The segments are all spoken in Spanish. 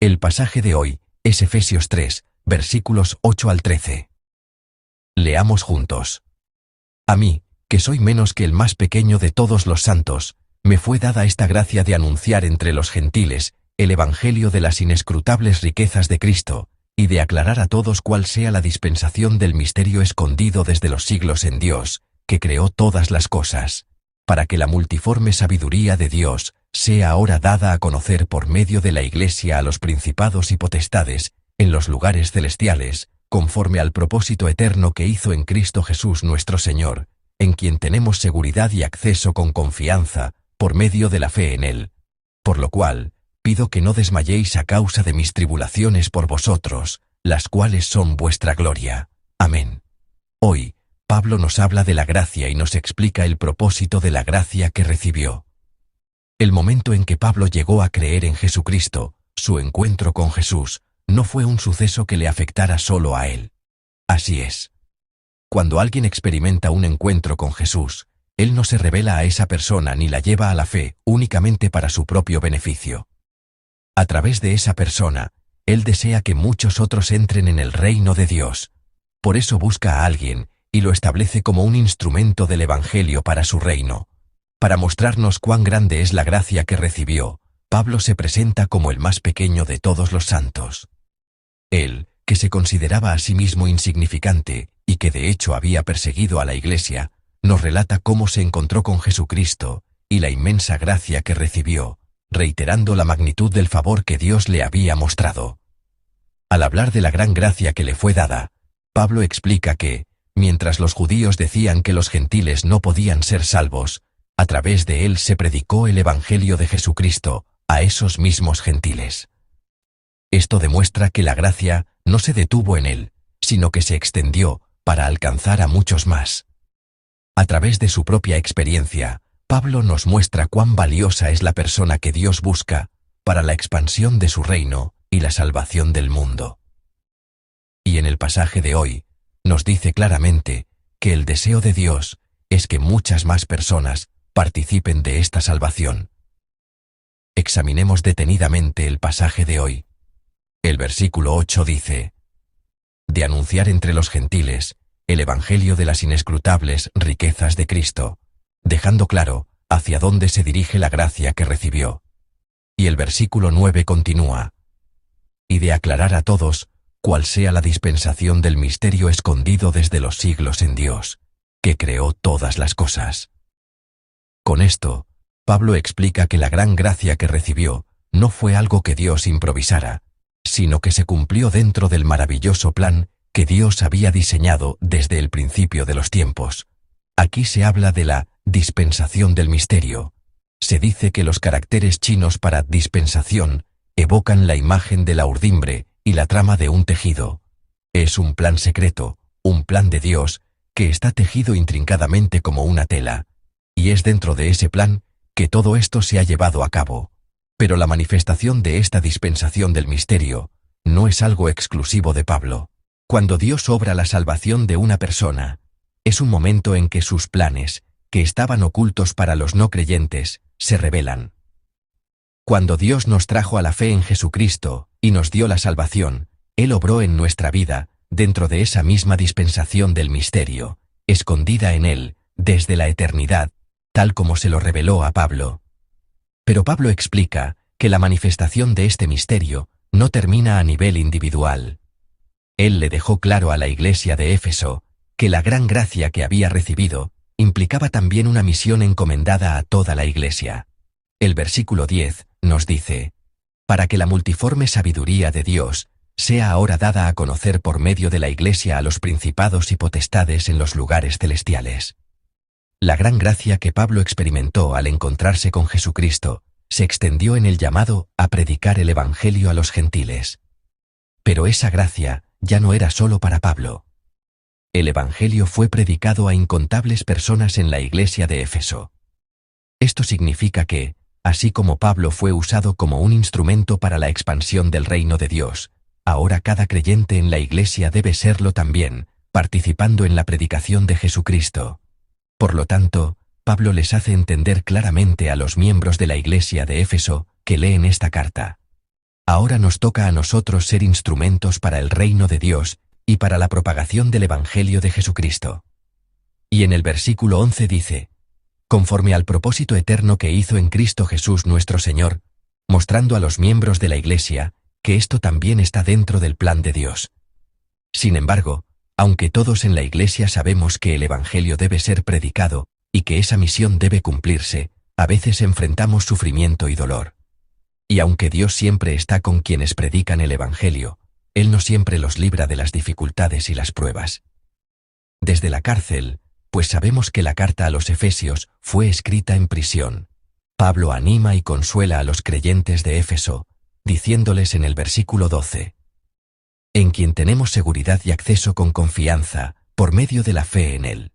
El pasaje de hoy es Efesios 3, versículos 8 al 13. Leamos juntos. A mí, que soy menos que el más pequeño de todos los santos, me fue dada esta gracia de anunciar entre los gentiles el evangelio de las inescrutables riquezas de Cristo, y de aclarar a todos cuál sea la dispensación del misterio escondido desde los siglos en Dios, que creó todas las cosas, para que la multiforme sabiduría de Dios sea ahora dada a conocer por medio de la Iglesia a los principados y potestades, en los lugares celestiales, conforme al propósito eterno que hizo en Cristo Jesús nuestro Señor, en quien tenemos seguridad y acceso con confianza, por medio de la fe en Él. Por lo cual, pido que no desmayéis a causa de mis tribulaciones por vosotros, las cuales son vuestra gloria. Amén. Hoy, Pablo nos habla de la gracia y nos explica el propósito de la gracia que recibió. El momento en que Pablo llegó a creer en Jesucristo, su encuentro con Jesús, no fue un suceso que le afectara solo a él. Así es. Cuando alguien experimenta un encuentro con Jesús, Él no se revela a esa persona ni la lleva a la fe únicamente para su propio beneficio. A través de esa persona, Él desea que muchos otros entren en el reino de Dios. Por eso busca a alguien y lo establece como un instrumento del Evangelio para su reino. Para mostrarnos cuán grande es la gracia que recibió, Pablo se presenta como el más pequeño de todos los santos. Él, que se consideraba a sí mismo insignificante y que de hecho había perseguido a la Iglesia, nos relata cómo se encontró con Jesucristo y la inmensa gracia que recibió, reiterando la magnitud del favor que Dios le había mostrado. Al hablar de la gran gracia que le fue dada, Pablo explica que, mientras los judíos decían que los gentiles no podían ser salvos, a través de él se predicó el Evangelio de Jesucristo a esos mismos gentiles. Esto demuestra que la gracia no se detuvo en él, sino que se extendió para alcanzar a muchos más. A través de su propia experiencia, Pablo nos muestra cuán valiosa es la persona que Dios busca para la expansión de su reino y la salvación del mundo. Y en el pasaje de hoy, nos dice claramente que el deseo de Dios es que muchas más personas participen de esta salvación. Examinemos detenidamente el pasaje de hoy. El versículo 8 dice: de anunciar entre los gentiles el evangelio de las inescrutables riquezas de Cristo, dejando claro hacia dónde se dirige la gracia que recibió. Y el versículo 9 continúa: y de aclarar a todos cuál sea la dispensación del misterio escondido desde los siglos en Dios, que creó todas las cosas. Con esto, Pablo explica que la gran gracia que recibió no fue algo que Dios improvisara, sino que se cumplió dentro del maravilloso plan que Dios había diseñado desde el principio de los tiempos. Aquí se habla de la dispensación del misterio. Se dice que los caracteres chinos para dispensación evocan la imagen de la urdimbre y la trama de un tejido. Es un plan secreto, un plan de Dios, que está tejido intrincadamente como una tela, y es dentro de ese plan que todo esto se ha llevado a cabo. Pero la manifestación de esta dispensación del misterio no es algo exclusivo de Pablo. Cuando Dios obra la salvación de una persona, es un momento en que sus planes, que estaban ocultos para los no creyentes, se revelan. Cuando Dios nos trajo a la fe en Jesucristo y nos dio la salvación, Él obró en nuestra vida, dentro de esa misma dispensación del misterio, escondida en Él, desde la eternidad, tal como se lo reveló a Pablo. Pero Pablo explica que la manifestación de este misterio no termina a nivel individual. Él le dejó claro a la iglesia de Éfeso que la gran gracia que había recibido implicaba también una misión encomendada a toda la iglesia. El versículo 10 nos dice: para que la multiforme sabiduría de Dios sea ahora dada a conocer por medio de la iglesia a los principados y potestades en los lugares celestiales. La gran gracia que Pablo experimentó al encontrarse con Jesucristo se extendió en el llamado a predicar el Evangelio a los gentiles. Pero esa gracia ya no era solo para Pablo. El Evangelio fue predicado a incontables personas en la iglesia de Éfeso. Esto significa que, así como Pablo fue usado como un instrumento para la expansión del reino de Dios, ahora cada creyente en la iglesia debe serlo también, participando en la predicación de Jesucristo. Por lo tanto, Pablo les hace entender claramente a los miembros de la iglesia de Éfeso que leen esta carta. Ahora nos toca a nosotros ser instrumentos para el reino de Dios y para la propagación del Evangelio de Jesucristo. Y en el versículo 11 dice: conforme al propósito eterno que hizo en Cristo Jesús nuestro Señor, mostrando a los miembros de la Iglesia que esto también está dentro del plan de Dios. Sin embargo, aunque todos en la Iglesia sabemos que el Evangelio debe ser predicado y que esa misión debe cumplirse, a veces enfrentamos sufrimiento y dolor. Y aunque Dios siempre está con quienes predican el Evangelio, Él no siempre los libra de las dificultades y las pruebas. Desde la cárcel, pues sabemos que la carta a los Efesios fue escrita en prisión, Pablo anima y consuela a los creyentes de Éfeso, diciéndoles en el versículo 12: en quien tenemos seguridad y acceso con confianza, por medio de la fe en Él.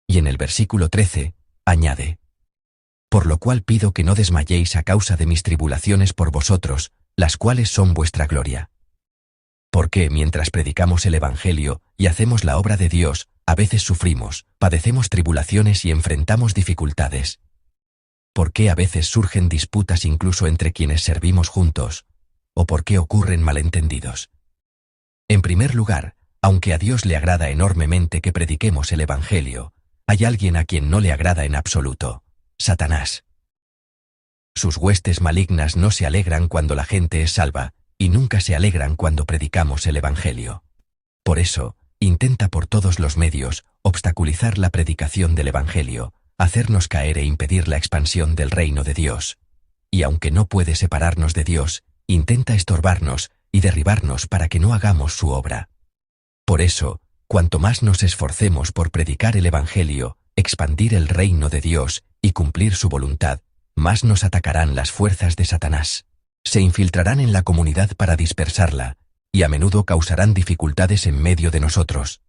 Y en el versículo 13, añade: por lo cual pido que no desmayéis a causa de mis tribulaciones por vosotros, las cuales son vuestra gloria. Porque mientras predicamos el Evangelio y hacemos la obra de Dios, a veces sufrimos, padecemos tribulaciones y enfrentamos dificultades. ¿Por qué a veces surgen disputas incluso entre quienes servimos juntos? ¿O por qué ocurren malentendidos? En primer lugar, aunque a Dios le agrada enormemente que prediquemos el Evangelio, hay alguien a quien no le agrada en absoluto: Satanás. Sus huestes malignas no se alegran cuando la gente es salva, y nunca se alegran cuando predicamos el Evangelio. Por eso, intenta por todos los medios obstaculizar la predicación del Evangelio, hacernos caer e impedir la expansión del reino de Dios. Y aunque no puede separarnos de Dios, intenta estorbarnos y derribarnos para que no hagamos su obra. Por eso, cuanto más nos esforcemos por predicar el Evangelio, expandir el reino de Dios y cumplir su voluntad, más nos atacarán las fuerzas de Satanás. Se infiltrarán en la comunidad para dispersarla, y a menudo causarán dificultades en medio de nosotros.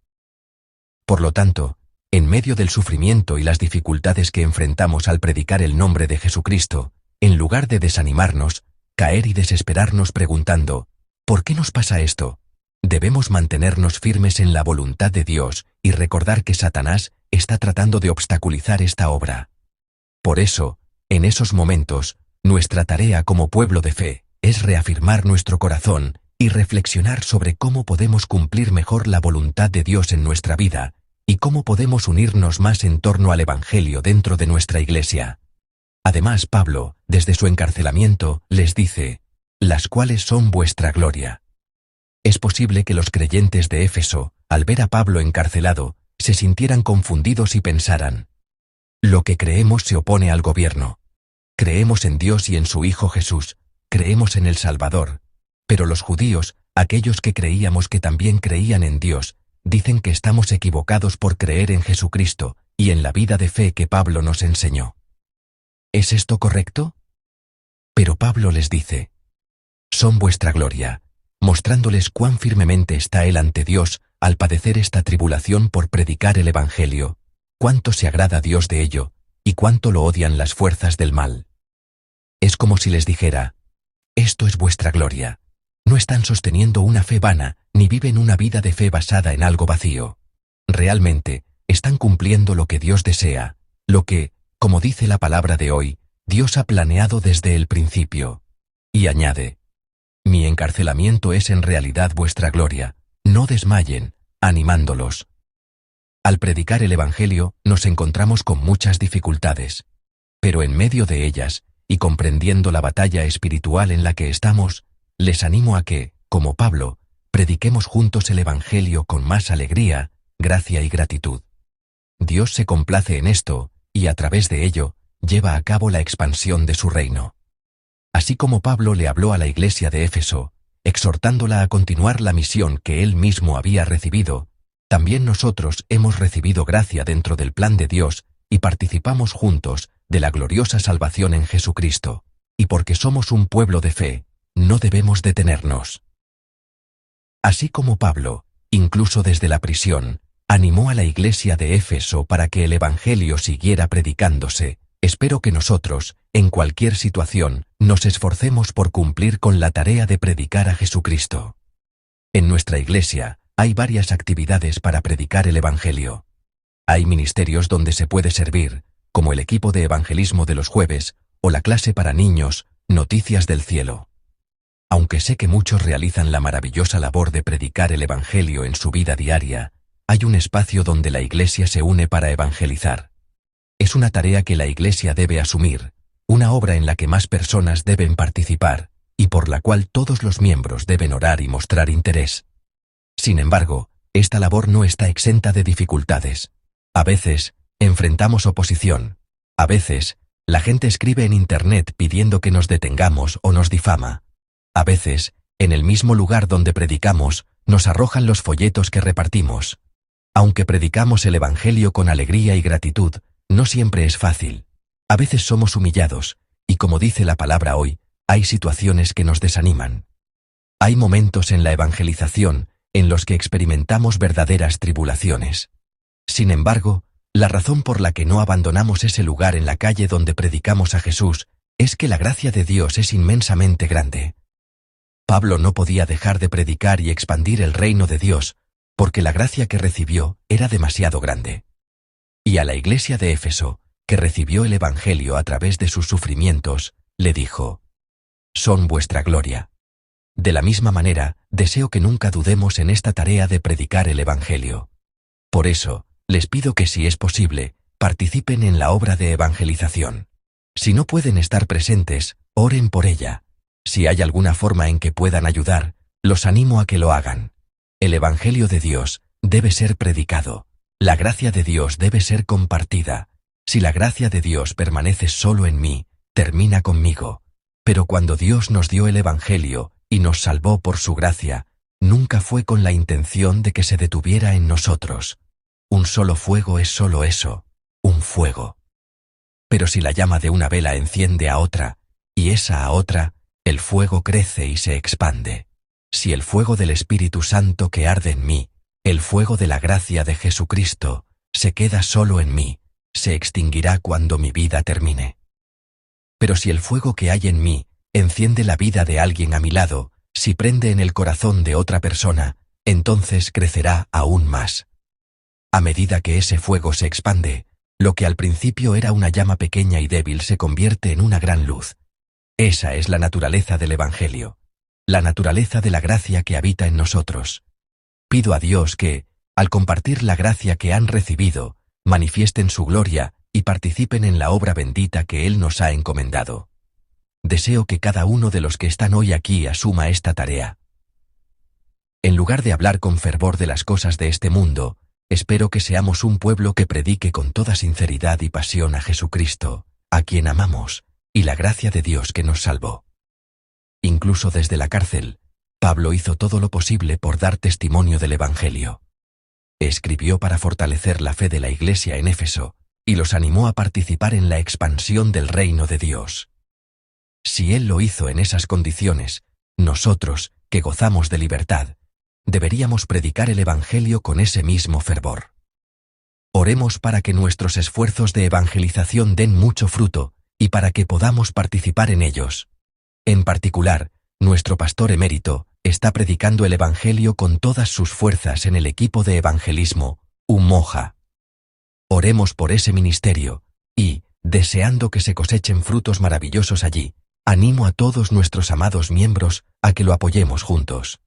Por lo tanto, en medio del sufrimiento y las dificultades que enfrentamos al predicar el nombre de Jesucristo, en lugar de desanimarnos, caer y desesperarnos preguntando: ¿por qué nos pasa esto?, debemos mantenernos firmes en la voluntad de Dios y recordar que Satanás está tratando de obstaculizar esta obra. Por eso, en esos momentos, nuestra tarea como pueblo de fe es reafirmar nuestro corazón y reflexionar sobre cómo podemos cumplir mejor la voluntad de Dios en nuestra vida y cómo podemos unirnos más en torno al Evangelio dentro de nuestra iglesia. Además, Pablo, desde su encarcelamiento, les dice: las cuales son vuestra gloria. Es posible que los creyentes de Éfeso, al ver a Pablo encarcelado, se sintieran confundidos y pensaran: lo que creemos se opone al gobierno. Creemos en Dios y en su Hijo Jesús, creemos en el Salvador. Pero los judíos, aquellos que creíamos que también creían en Dios, dicen que estamos equivocados por creer en Jesucristo y en la vida de fe que Pablo nos enseñó. ¿Es esto correcto? Pero Pablo les dice: son vuestra gloria, mostrándoles cuán firmemente está él ante Dios al padecer esta tribulación por predicar el Evangelio, cuánto se agrada Dios de ello, y cuánto lo odian las fuerzas del mal. Es como si les dijera: esto es vuestra gloria. No están sosteniendo una fe vana, ni viven una vida de fe basada en algo vacío. Realmente, están cumpliendo lo que Dios desea, lo que, como dice la palabra de hoy, Dios ha planeado desde el principio. Y añade: mi encarcelamiento es en realidad vuestra gloria, no desmayen, animándolos. Al predicar el Evangelio, nos encontramos con muchas dificultades. Pero en medio de ellas, y comprendiendo la batalla espiritual en la que estamos, les animo a que, como Pablo, prediquemos juntos el Evangelio con más alegría, gracia y gratitud. Dios se complace en esto, y a través de ello, lleva a cabo la expansión de su reino. Así como Pablo le habló a la iglesia de Éfeso, exhortándola a continuar la misión que él mismo había recibido, también nosotros hemos recibido gracia dentro del plan de Dios y participamos juntos de la gloriosa salvación en Jesucristo, y porque somos un pueblo de fe, no debemos detenernos. Así como Pablo, incluso desde la prisión, animó a la iglesia de Éfeso para que el Evangelio siguiera predicándose, espero que nosotros, en cualquier situación, nos esforcemos por cumplir con la tarea de predicar a Jesucristo. En nuestra iglesia, hay varias actividades para predicar el Evangelio. Hay ministerios donde se puede servir, como el equipo de evangelismo de los jueves, o la clase para niños, Noticias del Cielo. Aunque sé que muchos realizan la maravillosa labor de predicar el Evangelio en su vida diaria, hay un espacio donde la Iglesia se une para evangelizar. Es una tarea que la Iglesia debe asumir, una obra en la que más personas deben participar, y por la cual todos los miembros deben orar y mostrar interés. Sin embargo, esta labor no está exenta de dificultades. A veces, enfrentamos oposición. A veces, la gente escribe en Internet pidiendo que nos detengamos o nos difama. A veces, en el mismo lugar donde predicamos, nos arrojan los folletos que repartimos. Aunque predicamos el Evangelio con alegría y gratitud, no siempre es fácil. A veces somos humillados, y como dice la palabra hoy, hay situaciones que nos desaniman. Hay momentos en la evangelización en los que experimentamos verdaderas tribulaciones. Sin embargo, la razón por la que no abandonamos ese lugar en la calle donde predicamos a Jesús es que la gracia de Dios es inmensamente grande. Pablo no podía dejar de predicar y expandir el reino de Dios, porque la gracia que recibió era demasiado grande. Y a la iglesia de Éfeso, que recibió el Evangelio a través de sus sufrimientos, le dijo: «Son vuestra gloria». De la misma manera, deseo que nunca dudemos en esta tarea de predicar el Evangelio. Por eso, les pido que si es posible, participen en la obra de evangelización. Si no pueden estar presentes, oren por ella. Si hay alguna forma en que puedan ayudar, los animo a que lo hagan. El Evangelio de Dios debe ser predicado. La gracia de Dios debe ser compartida. Si la gracia de Dios permanece solo en mí, termina conmigo. Pero cuando Dios nos dio el Evangelio y nos salvó por su gracia, nunca fue con la intención de que se detuviera en nosotros. Un solo fuego es solo eso, un fuego. Pero si la llama de una vela enciende a otra, y esa a otra, el fuego crece y se expande. Si el fuego del Espíritu Santo que arde en mí, el fuego de la gracia de Jesucristo, se queda solo en mí, se extinguirá cuando mi vida termine. Pero si el fuego que hay en mí enciende la vida de alguien a mi lado, si prende en el corazón de otra persona, entonces crecerá aún más. A medida que ese fuego se expande, lo que al principio era una llama pequeña y débil se convierte en una gran luz. Esa es la naturaleza del Evangelio, la naturaleza de la gracia que habita en nosotros. Pido a Dios que, al compartir la gracia que han recibido, manifiesten su gloria y participen en la obra bendita que Él nos ha encomendado. Deseo que cada uno de los que están hoy aquí asuma esta tarea. En lugar de hablar con fervor de las cosas de este mundo, espero que seamos un pueblo que predique con toda sinceridad y pasión a Jesucristo, a quien amamos, y la gracia de Dios que nos salvó. Incluso desde la cárcel, Pablo hizo todo lo posible por dar testimonio del Evangelio. Escribió para fortalecer la fe de la iglesia en Éfeso, y los animó a participar en la expansión del reino de Dios. Si él lo hizo en esas condiciones, nosotros, que gozamos de libertad, deberíamos predicar el Evangelio con ese mismo fervor. Oremos para que nuestros esfuerzos de evangelización den mucho fruto y para que podamos participar en ellos. En particular, nuestro pastor emérito está predicando el Evangelio con todas sus fuerzas en el equipo de evangelismo, Umoja. Oremos por ese ministerio y, deseando que se cosechen frutos maravillosos allí, animo a todos nuestros amados miembros a que lo apoyemos juntos.